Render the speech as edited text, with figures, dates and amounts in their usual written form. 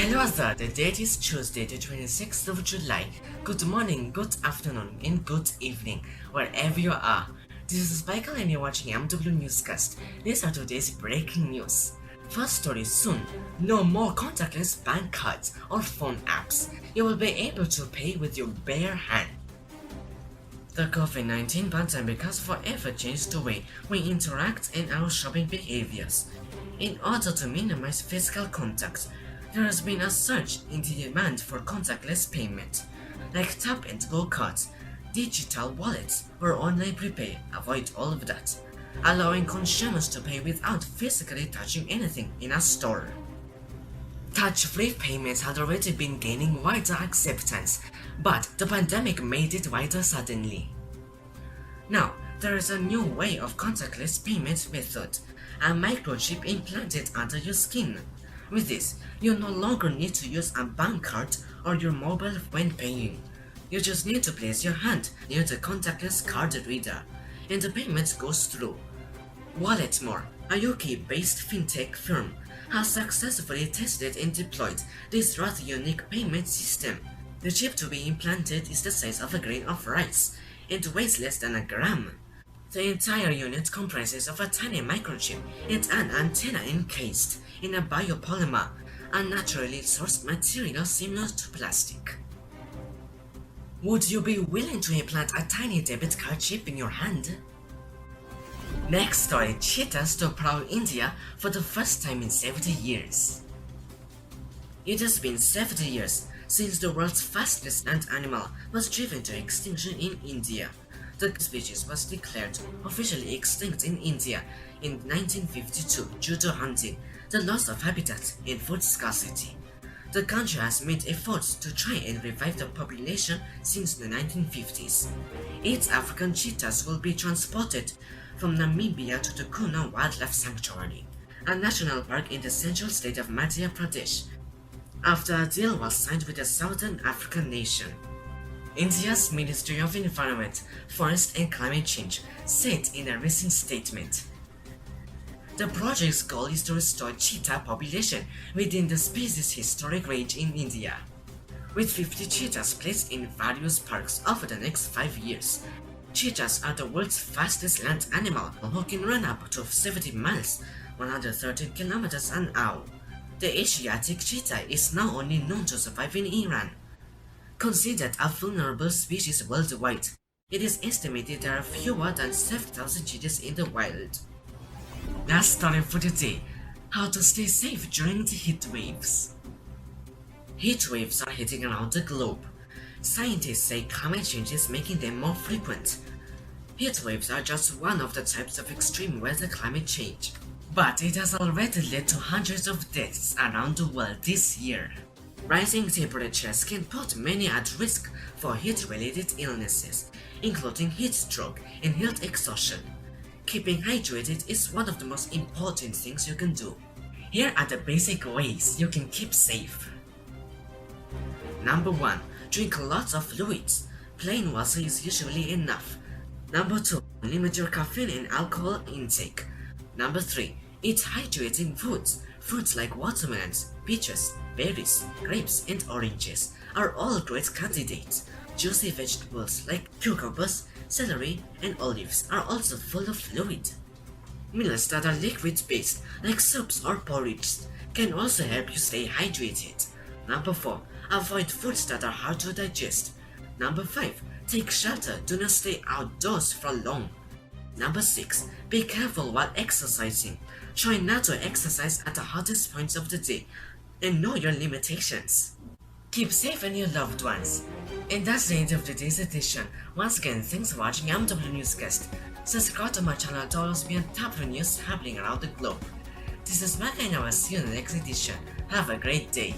Hello there, the date is Tuesday, the 26th of July. Good morning, good afternoon, and good evening, wherever you are. This is Michael and you're watching MW Newscast. These are today's breaking news. First story soon, no more contactless bank cards or phone apps. You will be able to pay with your bare hand. The COVID-19 pandemic has forever changed the way we interact and our shopping behaviors. In order to minimize physical contact, there has been a surge in the demand for contactless payment, like tap-and-go cards, digital wallets, or online prepay. Avoid all of that, allowing consumers to pay without physically touching anything in a store. Touch-free payments had already been gaining wider acceptance, but the pandemic made it wider suddenly. Now, there is a new way of contactless payment method, a microchip implanted under your skin. With this, you no longer need to use a bank card or your mobile when paying. You just need to place your hand near the contactless card reader, and the payment goes through. Walletmor, a UK-based fintech firm, has successfully tested and deployed this rather unique payment system. The chip to be implanted is the size of a grain of rice and weighs less than a gram. The entire unit comprises of a tiny microchip and an antenna encased in a biopolymer, a naturally sourced material similar to plastic. Would you be willing to implant a tiny debit card chip in your hand? Next story, cheetahs to prowl India for the first time in 70 years. It has been 70 years since the world's fastest land animal was driven to extinction in India. The species was declared officially extinct in India in 1952 due to hunting, the loss of habitat, and food scarcity. The country has made efforts to try and revive the population since the 1950s. 8 African cheetahs will be transported from Namibia to the Kuna Wildlife Sanctuary, a national park in the central state of Madhya Pradesh, after a deal was signed with a southern African nation. India's Ministry of Environment, Forest and Climate Change said in a recent statement. The project's goal is to restore cheetah population within the species' historic range in India, with 50 cheetahs placed in various parks over the next 5 years. Cheetahs are the world's fastest land animal who can run up to 70 miles, 113 kilometers an hour. The Asiatic cheetah is now only known to survive in Iran. Considered a vulnerable species worldwide, it is estimated there are fewer than 7,000 cheetahs in the wild. Last story for today, how to stay safe during the heat waves. Heat waves are hitting around the globe. Scientists say climate change is making them more frequent. Heat waves are just one of the types of extreme weather climate change, but it has already led to hundreds of deaths around the world this year. Rising temperatures can put many at risk for heat-related illnesses, including heat stroke and heat exhaustion. Keeping hydrated is one of the most important things you can do. Here are the basic ways you can keep safe. Number 1. Drink lots of fluids. Plain water is usually enough. Number 2. Limit your caffeine and alcohol intake. Number 3. Eat hydrating foods. Fruits like watermelons, peaches, berries, grapes, and oranges are all great candidates. Juicy vegetables like cucumbers, celery, and olives are also full of fluid. Meals that are liquid-based, like soups or porridge, can also help you stay hydrated. Number 4. Avoid foods that are hard to digest. Number 5. Take shelter, do not stay outdoors for long. Number 6. Be careful while exercising. Try not to exercise at the hottest points of the day, and know your limitations. Keep safe and your loved ones. And that's the end of today's edition. Once again, thanks for watching MW Newscast. Subscribe to my channel to always be on top of the news happening around the globe. This is Mike and I will see you in the next edition. Have a great day.